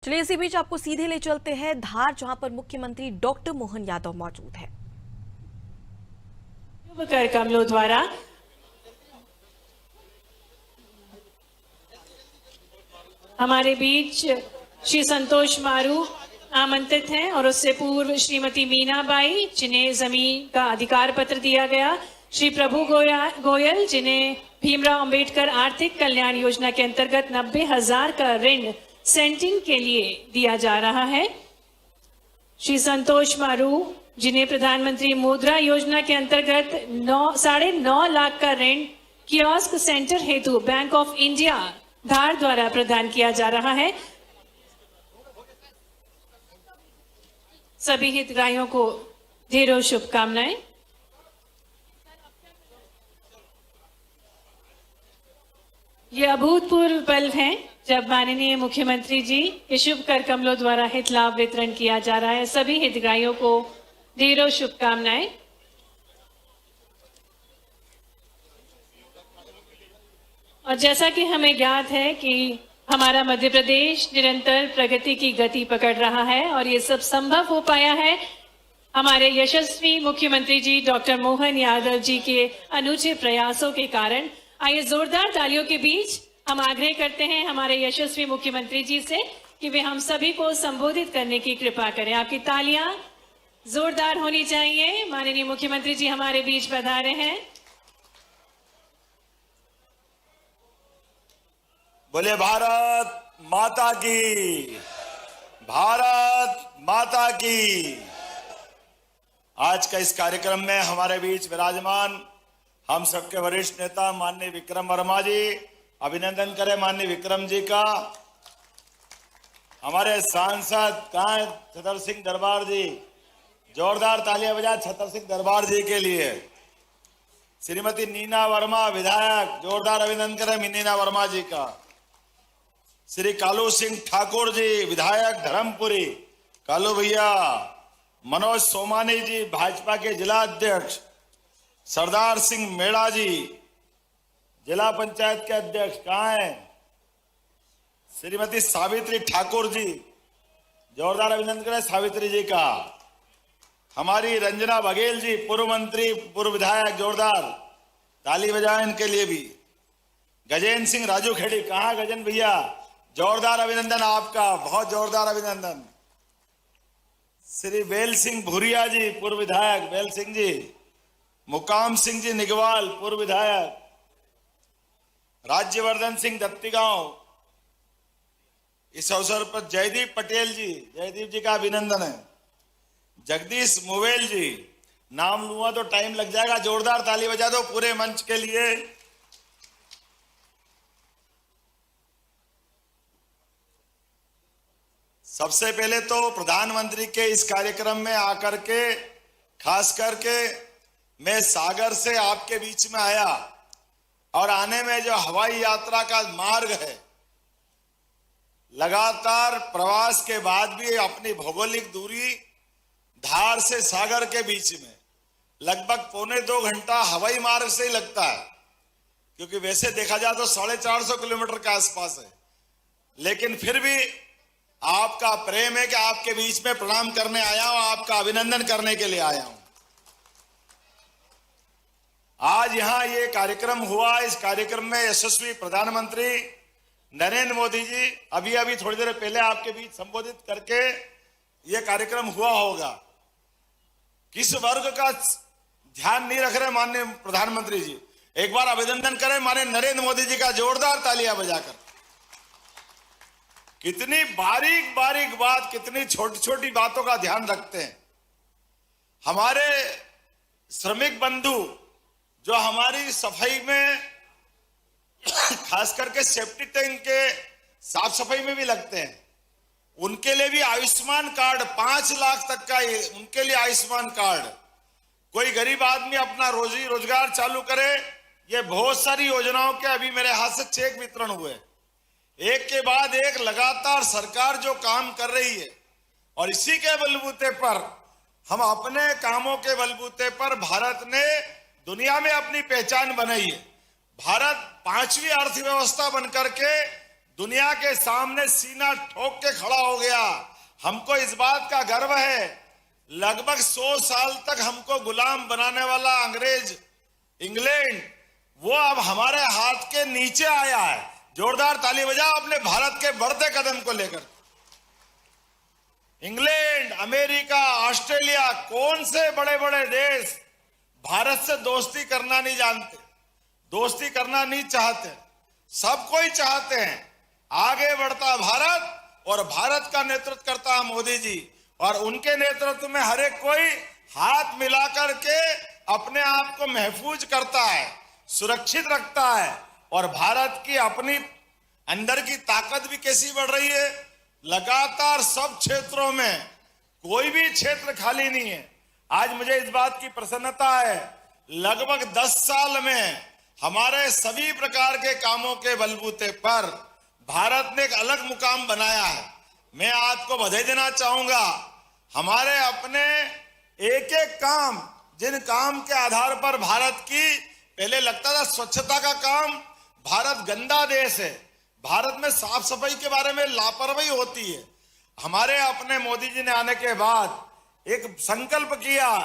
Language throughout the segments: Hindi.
चलिए इसी बीच आपको सीधे ले चलते हैं धार, जहां पर मुख्यमंत्री डॉक्टर मोहन यादव मौजूद हैं। कर कमलों द्वारा हमारे बीच श्री संतोष मारू आमंत्रित हैं और उससे पूर्व श्रीमती मीना बाई, जिन्हें जमीन का अधिकार पत्र दिया गया, श्री प्रभु गोयल, जिन्हें भीमराव अंबेडकर आर्थिक कल्याण योजना के अंतर्गत 90,000 का ऋण सेंटिंग के लिए दिया जा रहा है, श्री संतोष मारू, जिन्हें प्रधानमंत्री मुद्रा योजना के अंतर्गत 9.5 लाख का ऋण कियोस्क सेंटर हेतु बैंक ऑफ इंडिया धार द्वारा प्रदान किया जा रहा है। सभी हितग्राहियों को ढेरों शुभकामनाएं। ये अभूतपूर्व पल है जब माननीय मुख्यमंत्री जी के शुभ कर कमलों द्वारा हित लाभ वितरण किया जा रहा है। सभी हितग्राहियों को ढेरों शुभकामनाएं। और जैसा कि हमें ज्ञात है कि हमारा मध्य प्रदेश निरंतर प्रगति की गति पकड़ रहा है और ये सब संभव हो पाया है हमारे यशस्वी मुख्यमंत्री जी डॉक्टर मोहन यादव जी के अनूठे प्रयासों के कारण। आइए जोरदार तालियों के बीच हम आग्रह करते हैं हमारे यशस्वी मुख्यमंत्री जी से कि वे हम सभी को संबोधित करने की कृपा करें। आपकी तालियां जोरदार होनी चाहिए। माननीय मुख्यमंत्री जी हमारे बीच पधारे हैं। बोले भारत माता की, भारत माता की। आज का इस कार्यक्रम में हमारे बीच विराजमान हम सबके वरिष्ठ नेता माननीय विक्रम वर्मा जी, अभिनंदन करें माननीय विक्रम जी का। हमारे सांसद कहाँ हैं? छतर सिंह दरबार जी, जोरदार तालियां बजा छतर सिंह दरबार जी के लिए। श्रीमती नीना वर्मा विधायक, जोरदार अभिनंदन करें नीना वर्मा जी का। श्री कालू सिंह ठाकुर जी विधायक धर्मपुरी, कालू भैया। मनोज सोमानी जी भाजपा के जिला अध्यक्ष। सरदार सिंह मेड़ा जी जिला पंचायत के अध्यक्ष, कहाँ हैं? श्रीमती सावित्री ठाकुर जी, जोरदार अभिनंदन करें सावित्री जी का। हमारी रंजना बघेल जी पूर्व मंत्री पूर्व विधायक, जोरदार ताली बजाएं इनके लिए भी। गजेंद्र सिंह राजू खेड़ी, कहाँ गजेंद्र भैया? जोरदार अभिनंदन आपका, बहुत जोरदार अभिनंदन। श्री बेल सिंह भूरिया जी पूर्व विधायक, बेल सिंह जी। मुकाम सिंह जी निगवाल पूर्व विधायक। राज्यवर्धन सिंह दत्तीगांव। इस अवसर पर जयदीप पटेल जी, जयदीप जी का अभिनंदन है। जगदीश मुवेल जी, नाम लूंगा तो टाइम लग जाएगा, जोरदार ताली बजा दो पूरे मंच के लिए। सबसे पहले तो प्रधानमंत्री के इस कार्यक्रम में आकर के खास करके मैं सागर से आपके बीच में आया और आने में जो हवाई यात्रा का मार्ग है, लगातार प्रवास के बाद भी अपनी भौगोलिक दूरी धार से सागर के बीच में लगभग 1.25 घंटा हवाई मार्ग से ही लगता है, क्योंकि वैसे देखा जाए तो 450 किलोमीटर के आसपास है। लेकिन फिर भी आपका प्रेम है कि आपके बीच में प्रणाम करने आया हूं, आपका अभिनंदन करने के लिए आया हूं। आज यहां ये कार्यक्रम हुआ, इस कार्यक्रम में यशस्वी प्रधानमंत्री नरेंद्र मोदी जी अभी थोड़ी देर पहले आपके बीच संबोधित करके ये कार्यक्रम हुआ होगा। किस वर्ग का ध्यान नहीं रख रहे माननीय प्रधानमंत्री जी? एक बार अभिनंदन करें माननीय नरेंद्र मोदी जी का, जोरदार तालियां बजाकर। कितनी बारीक बारीक बात, कितनी छोटी छोटी बातों का ध्यान रखते हैं। हमारे श्रमिक बंधु जो हमारी सफाई में खास करके सेफ्टी टैंक के साफ सफाई में भी लगते हैं, उनके लिए भी आयुष्मान कार्ड 5 लाख तक का उनके लिए आयुष्मान कार्ड। कोई गरीब आदमी अपना रोजी रोजगार चालू करे, ये बहुत सारी योजनाओं के अभी मेरे हाथ से चेक वितरण हुए। एक के बाद एक लगातार सरकार जो काम कर रही है और इसी के बलबूते पर हम अपने कामों के बलबूते पर भारत ने दुनिया में अपनी पहचान बनाई है। भारत 5वीं अर्थव्यवस्था बनकर के दुनिया के सामने सीना ठोक के खड़ा हो गया। हमको इस बात का गर्व है, लगभग 100 साल तक हमको गुलाम बनाने वाला अंग्रेज इंग्लैंड, वो अब हमारे हाथ के नीचे आया है। जोरदार ताली बजाओ अपने भारत के बढ़ते कदम को लेकर। इंग्लैंड, अमेरिका, ऑस्ट्रेलिया, कौन से बड़े बड़े देश भारत से दोस्ती करना नहीं जानते, दोस्ती करना नहीं चाहते। सब कोई चाहते हैं आगे बढ़ता भारत, और भारत का नेतृत्व करता है मोदी जी, और उनके नेतृत्व में हर एक कोई हाथ मिलाकर के अपने आप को महफूज करता है, सुरक्षित रखता है। और भारत की अपनी अंदर की ताकत भी कैसी बढ़ रही है, लगातार सब क्षेत्रों में कोई भी क्षेत्र खाली नहीं है। आज मुझे इस बात की प्रसन्नता है, लगभग 10 साल में हमारे सभी प्रकार के कामों के बलबूते पर भारत ने एक अलग मुकाम बनाया है। मैं आपको बधाई देना चाहूंगा। हमारे अपने एक एक काम, जिन काम के आधार पर भारत की, पहले लगता था स्वच्छता का काम, भारत गंदा देश है, भारत में साफ सफाई के बारे में लापरवाही होती है। हमारे अपने मोदी जी ने आने के बाद एक संकल्प किया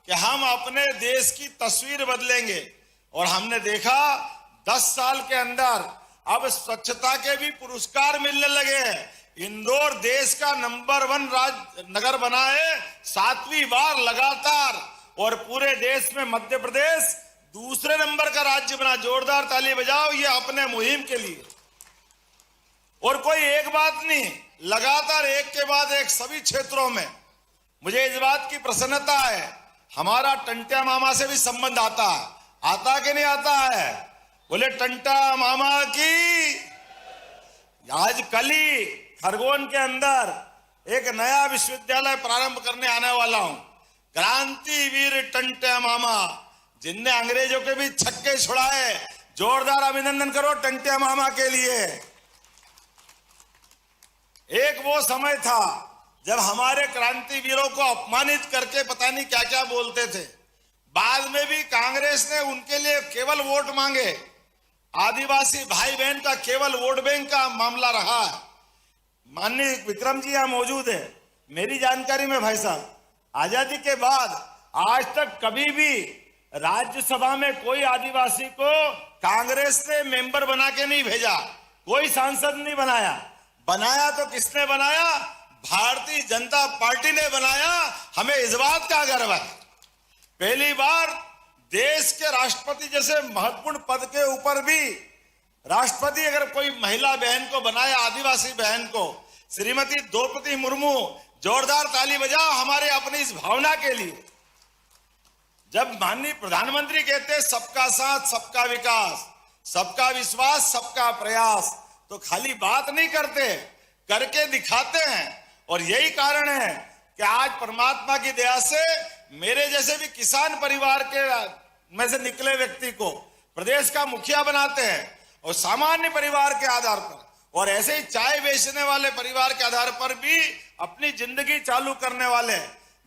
कि हम अपने देश की तस्वीर बदलेंगे, और हमने देखा 10 साल के अंदर अब स्वच्छता के भी पुरस्कार मिलने लगे हैं। इंदौर देश का नंबर 1 नगर बना है 7वीं बार लगातार, और पूरे देश में मध्य प्रदेश दूसरे नंबर का राज्य बना। जोरदार ताली बजाओ ये अपने मुहिम के लिए। और कोई एक बात नहीं, लगातार एक के बाद एक सभी क्षेत्रों में। मुझे इस बात की प्रसन्नता है, हमारा टंट्या मामा से भी संबंध आता कि नहीं आता है? बोले टंट्या मामा की। आज कल ही खरगोन के अंदर एक नया विश्वविद्यालय प्रारंभ करने आने वाला हूं। क्रांतिवीर टंट्या मामा, जिनने अंग्रेजों के भी छक्के छुड़ाए। जोरदार अभिनंदन करो टंट्या मामा के लिए। एक वो समय था जब हमारे क्रांतिवीरों को अपमानित करके पता नहीं क्या क्या बोलते थे। बाद में भी कांग्रेस ने उनके लिए केवल वोट मांगे। आदिवासी भाई बहन का केवल वोट बैंक का मामला रहा है। माननीय विक्रम जी यहां मौजूद है। मेरी जानकारी में भाई साहब, आजादी के बाद आज तक कभी भी राज्यसभा में कोई आदिवासी को कांग्रेस ने मेंबर बना के नहीं भेजा, कोई सांसद नहीं बनाया। बनाया तो किसने बनाया? भारतीय जनता पार्टी ने बनाया। हमें इस बात का गर्व है, पहली बार देश के राष्ट्रपति जैसे महत्वपूर्ण पद के ऊपर भी राष्ट्रपति अगर कोई महिला बहन को बनाया, आदिवासी बहन को, श्रीमती द्रौपदी मुर्मू। जोरदार ताली बजाओ हमारे अपनी इस भावना के लिए। जब माननीय प्रधानमंत्री कहते हैं सबका साथ सबका विकास, सबका विश्वास सबका प्रयास, तो खाली बात नहीं करते, करके दिखाते हैं। और यही कारण है कि आज परमात्मा की दया से मेरे जैसे भी किसान परिवार के में से निकले व्यक्ति को प्रदेश का मुखिया बनाते हैं, और सामान्य परिवार के आधार पर, और ऐसे ही चाय बेचने वाले परिवार के आधार पर भी अपनी जिंदगी चालू करने वाले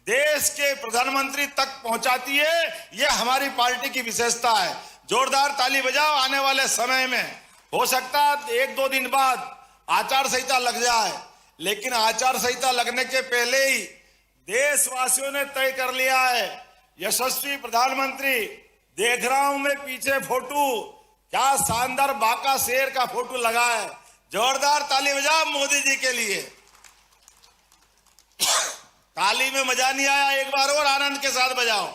देश के प्रधानमंत्री तक पहुंचाती है। यह हमारी पार्टी की विशेषता है। जोरदार ताली बजाओ। आने वाले समय में हो सकता है 1-2 दिन बाद आचार संहिता लग जाए, लेकिन आचार संहिता लगने के पहले ही देशवासियों ने तय कर लिया है, यशस्वी प्रधानमंत्री। देख रहा हूं मैं पीछे फोटो, क्या शानदार बाका शेर का फोटो लगा है। जोरदार ताली बजाओ मोदी जी के लिए। ताली में मजा नहीं आया, एक बार और आनंद के साथ बजाओ।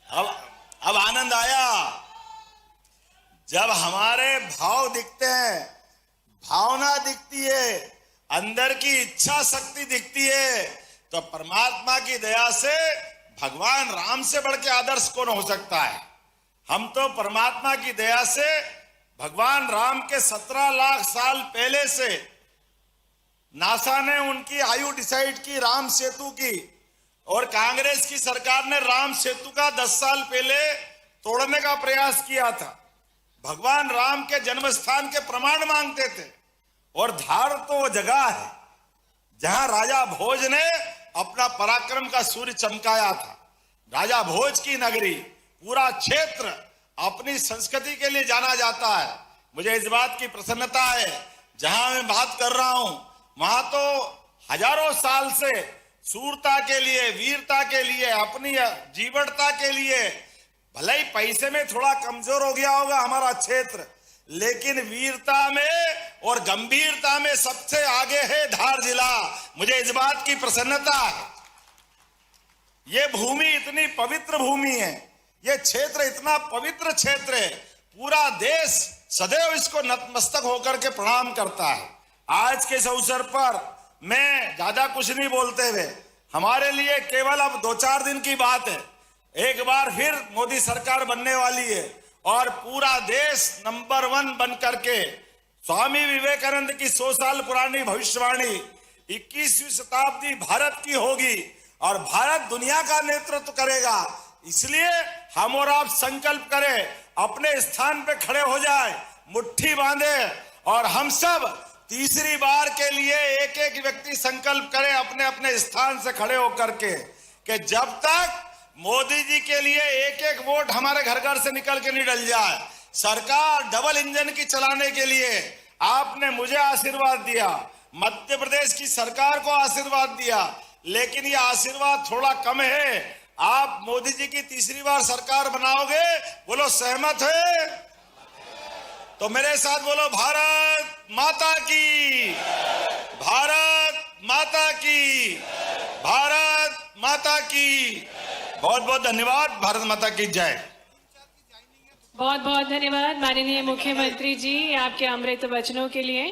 अब आनंद आया जब हमारे भाव दिखते हैं, भावना दिखती है, अंदर की इच्छा शक्ति दिखती है। तो परमात्मा की दया से भगवान राम से बढ़ के आदर्श कौन हो सकता है? हम तो परमात्मा की दया से भगवान राम के 17 लाख साल पहले से नासा ने उनकी आयु डिसाइड की राम सेतु की, और कांग्रेस की सरकार ने राम सेतु का 10 साल पहले तोड़ने का प्रयास किया था। भगवान राम के जन्म स्थान के प्रमाण मांगते थे, और धार तो वो जगह है जहां राजा भोज ने अपना पराक्रम का सूर्य चमकाया था। राजा भोज की नगरी पूरा क्षेत्र अपनी संस्कृति के लिए जाना जाता है। मुझे इस बात की प्रसन्नता है, जहां मैं बात कर रहा हूं वहां तो हजारों साल से शूरता के लिए, वीरता के लिए, अपनी जीवटता के लिए, भले ही पैसे में थोड़ा कमजोर हो गया होगा हमारा क्षेत्र, लेकिन वीरता में और गंभीरता में सबसे आगे है धार जिला। मुझे इस बात की प्रसन्नता है। ये भूमि इतनी पवित्र भूमि है, ये क्षेत्र इतना पवित्र क्षेत्र है, पूरा देश सदैव इसको नतमस्तक होकर के प्रणाम करता है। आज के इस अवसर पर मैं ज्यादा कुछ नहीं बोलते हुए, हमारे लिए केवल अब 2-4 दिन की बात है, एक बार फिर मोदी सरकार बनने वाली है और पूरा देश नंबर 1 बन करके स्वामी विवेकानंद की 100 साल पुरानी भविष्यवाणी 21वीं शताब्दी भारत की होगी और भारत दुनिया का नेतृत्व करेगा। इसलिए हम और आप संकल्प करें, अपने स्थान पे खड़े हो जाए, मुट्ठी बांधे और हम सब तीसरी बार के लिए एक एक व्यक्ति संकल्प करे अपने अपने स्थान से खड़े होकर के कि जब तक मोदी जी के लिए एक एक वोट हमारे घर घर से निकल के नहीं डल जाए। सरकार डबल इंजन की चलाने के लिए आपने मुझे आशीर्वाद दिया, मध्य प्रदेश की सरकार को आशीर्वाद दिया, लेकिन ये आशीर्वाद थोड़ा कम है। आप मोदी जी की तीसरी बार सरकार बनाओगे, बोलो सहमत है? तो मेरे साथ बोलो भारत माता की, भारत माता की, भारत माता की। बहुत बहुत धन्यवाद। भारत माता की जय। बहुत बहुत धन्यवाद माननीय मुख्यमंत्री जी आपके अमृत वचनों के लिए।